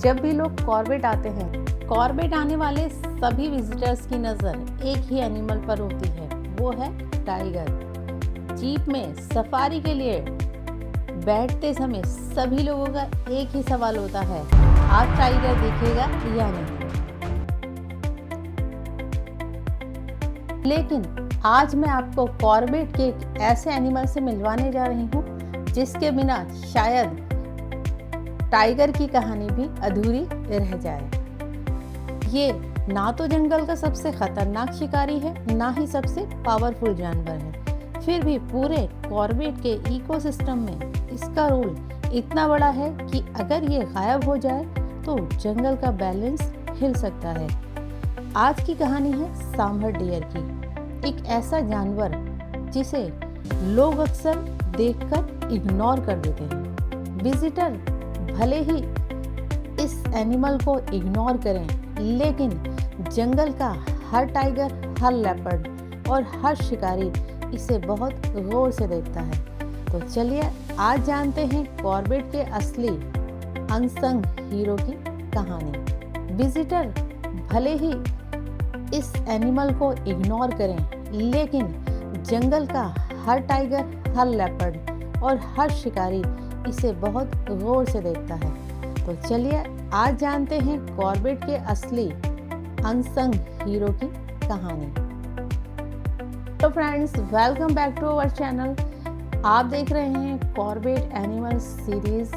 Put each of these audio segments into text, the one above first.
जब भी लोग कॉर्बेट आते हैं, कॉर्बेट आने वाले सभी विजिटर्स की नज़र एक ही एनिमल पर होती है, वो है टाइगर। जीप में सफारी के लिए बैठते समय सभी लोगों का एक ही सवाल होता है, आज टाइगर दिखेगा या नहीं। लेकिन आज मैं आपको कॉर्बेट के एक ऐसे एनिमल से मिलवाने जा रही हूँ जिसके बिना शायद टाइगर की कहानी भी अधूरी रह जाए। ये ना तो जंगल का सबसे खतरनाक शिकारी है, ना ही सबसे पावरफुल जानवर है। फिर भी पूरे कॉर्बेट के इकोसिस्टम में इसका रोल इतना बड़ा है कि अगर ये गायब हो जाए तो जंगल का बैलेंस हिल सकता है। आज की कहानी है सांभर डियर की, एक ऐसा जानवर जिसे लोग अक्सर देखकर इग्नोर कर देते हैं। विजिटर भले ही इस एनिमल को इग्नोर करें, लेकिन जंगल का हर टाइगर, हर लेपर्ड और हर शिकारी इसे बहुत गौर से देखता है। तो चलिए आज जानते हैं कॉर्बेट के असली अनसंग हीरो की कहानी। विजिटर भले ही इस एनिमल को इग्नोर करें, लेकिन जंगल का हर टाइगर, हर लेपर्ड और हर शिकारी इसे बहुत गौर से देखता है। तो चलिए आज जानते हैं कॉर्बेट के असली अनसंग हीरो की कहानी। तो friends, welcome back to our channel. आप देख रहे हैं कॉर्बेट एनिमल सीरीज।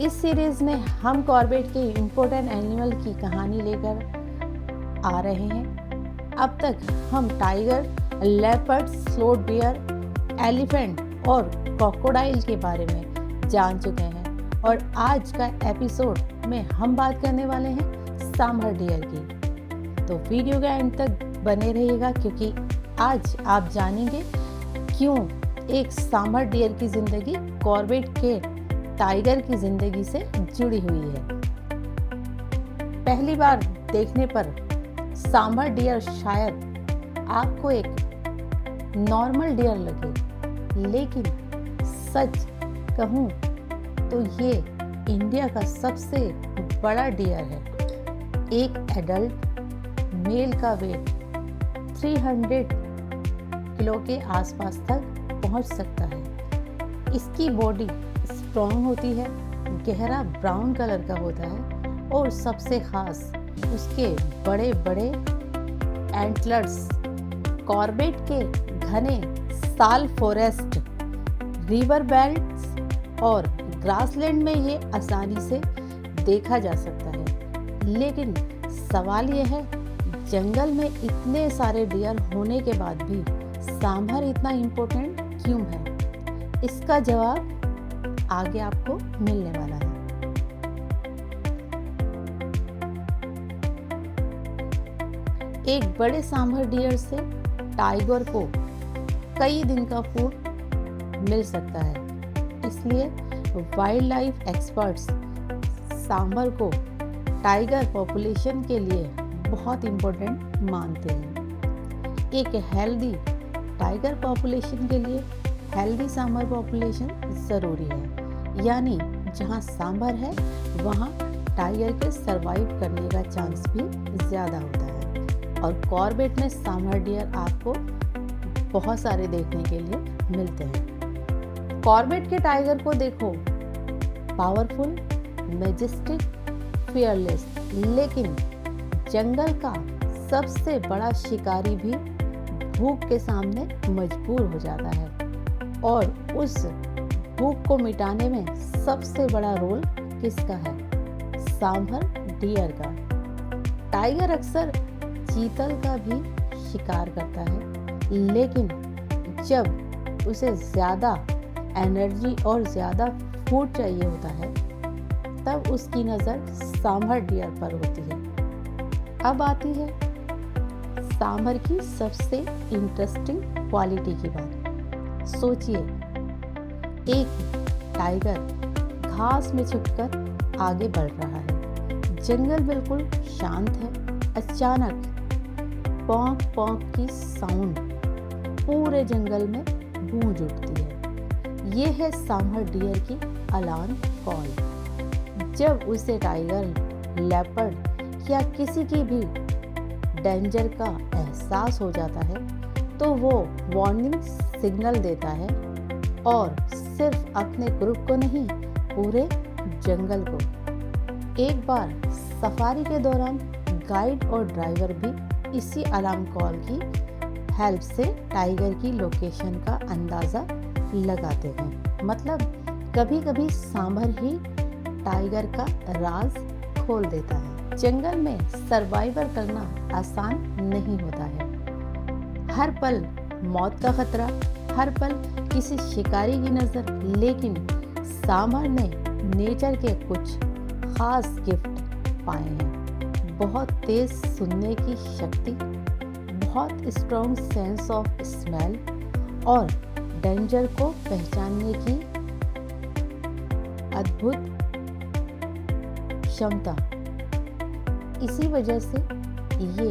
इस सीरीज में हम कॉर्बेट के इम्पोर्टेंट एनिमल की कहानी लेकर आ रहे हैं। अब तक हम tiger, leopard, sloth beer, elephant और क्रोकोडाइल के बारे में जान चुके हैं और आज का एपिसोड में हम बात करने वाले हैं सांभर डियर की। तो वीडियो के एंड तक बने रहिएगा, क्योंकि आज आप जानेंगे क्यों एक सांभर डियर की जिंदगी कॉर्बेट के टाइगर की जिंदगी से जुड़ी हुई है। पहली बार देखने पर सांभर डियर शायद आपको एक नॉर्मल डियर लगे, लेकिन सच कहूँ तो ये इंडिया का सबसे बड़ा डियर है। एक एडल्ट मेल का वेट 300 किलो के आसपास तक पहुंच सकता है। इसकी बॉडी स्ट्रॉन्ग होती है, गहरा ब्राउन कलर का होता है और सबसे खास उसके बड़े बड़े एंटलर्स। कॉर्बेट के घने साल फॉरेस्ट, रिवर बेल्ट्स और ग्रासलैंड में ये आसानी से देखा जा सकता है। लेकिन सवाल ये है, जंगल में इतने सारे डियर होने के बाद भी सांभर इतना इम्पोर्टेंट क्यों है? इसका जवाब आगे आपको मिलने वाला है। एक बड़े सांभर डियर से टाइगर को कई दिन का फूड मिल सकता है, इसलिए वाइल्ड लाइफ एक्सपर्ट्स सांभर को टाइगर पॉपुलेशन के लिए बहुत इम्पोर्टेंट मानते हैं। एक हेल्दी टाइगर पॉपुलेशन के लिए हेल्दी सांभर पॉपुलेशन ज़रूरी है, यानी जहाँ सांभर है वहाँ टाइगर के सरवाइव करने का चांस भी ज़्यादा होता है। और कॉर्बेट में सांभर डियर आपको बहुत सारे देखने के लिए मिलते हैं। कॉर्बेट के टाइगर को देखो, पावरफुल, मैजेस्टिक, फियरलेस, लेकिन जंगल का सबसे बड़ा शिकारी भी भूख के सामने मजबूर हो जाता है। और उस भूख को मिटाने में सबसे बड़ा रोल किसका है? सांभर डियर का। टाइगर अक्सर चीतल का भी शिकार करता है, लेकिन जब उसे ज़्यादा एनर्जी और ज़्यादा फूड चाहिए होता है, तब उसकी नज़र सांभर डियर पर होती है। अब आती है सांभर की सबसे इंटरेस्टिंग क्वालिटी की बात। सोचिए, एक टाइगर घास में छुपकर आगे बढ़ रहा है। जंगल बिल्कुल शांत है। अचानक पौंक पौंक की साउंड पूरे जंगल में गूंज उठती है। ये है सांभर डियर की अलार्म कॉल। जब उसे टाइगर, लेपर्ड या किसी की भी डेंजर का एहसास हो जाता है तो वो वार्निंग सिग्नल देता है, और सिर्फ अपने ग्रुप को नहीं, पूरे जंगल को। एक बार सफारी के दौरान गाइड और ड्राइवर भी इसी अलार्म कॉल की हेल्प से टाइगर की लोकेशन का अंदाज़ा लगाते हैं। मतलब कभी कभी सांभर ही टाइगर का राज खोल देता है। जंगल में सर्वाइवर करना आसान नहीं होता है। हर पल मौत का खतरा, हर पल किसी शिकारी की नज़र। लेकिन सांभर ने नेचर के कुछ खास गिफ्ट पाए हैं। बहुत तेज सुनने की शक्ति, बहुत स्ट्रॉन्ग सेंस ऑफ स्मेल और डेंजर को पहचानने की अद्भुत क्षमता। इसी वजह से ये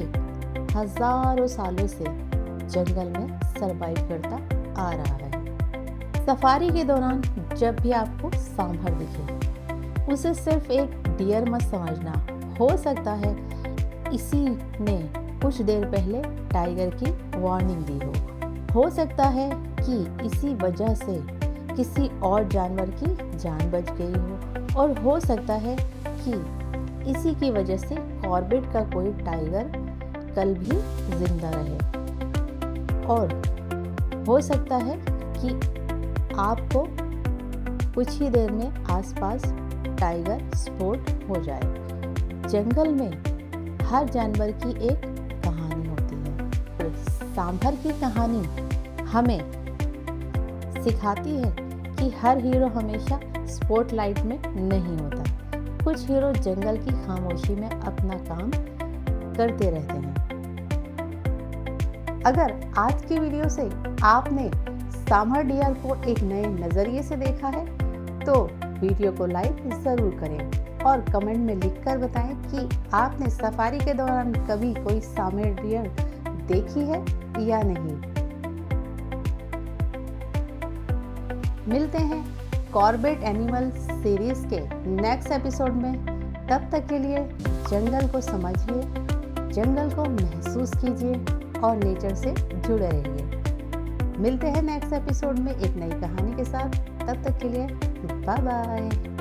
हजारों सालों से जंगल में सरवाइव करता आ रहा है। सफारी के दौरान जब भी आपको सांभर दिखे, उसे सिर्फ एक डियर मत समझना। हो सकता है इसी ने कुछ देर पहले टाइगर की वार्निंग दी हो सकता है कि इसी वजह से किसी और जानवर की जान बच गई हो, और हो सकता है कि इसी की वजह से कॉर्बेट का कोई टाइगर कल भी जिंदा रहे, और हो सकता है कि आपको कुछ ही देर में आसपास टाइगर स्पॉट हो जाए। जंगल में हर जानवर की एक कहानी होती है। सांभर की कहानी हमें सिखाती है कि हर हीरो हमेशा स्पॉटलाइट में नहीं होता। कुछ हीरो जंगल की खामोशी में अपना काम करते रहते हैं। अगर आज की वीडियो से आपने सांभर डियर को एक नए नज़रिए से देखा है तो वीडियो को लाइक ज़रूर करें और कमेंट में लिखकर बताएं कि आपने सफारी के दौरान कभी कोई सांभर डियर देखी है या नहीं। मिलते हैं कॉर्बेट एनिमल सीरीज के नेक्स्ट एपिसोड में। तब तक के लिए जंगल को समझिए, जंगल को महसूस कीजिए और नेचर से जुड़े रहिए। मिलते हैं नेक्स्ट एपिसोड में एक नई कहानी के साथ। तब तक के लिए बाय बाय।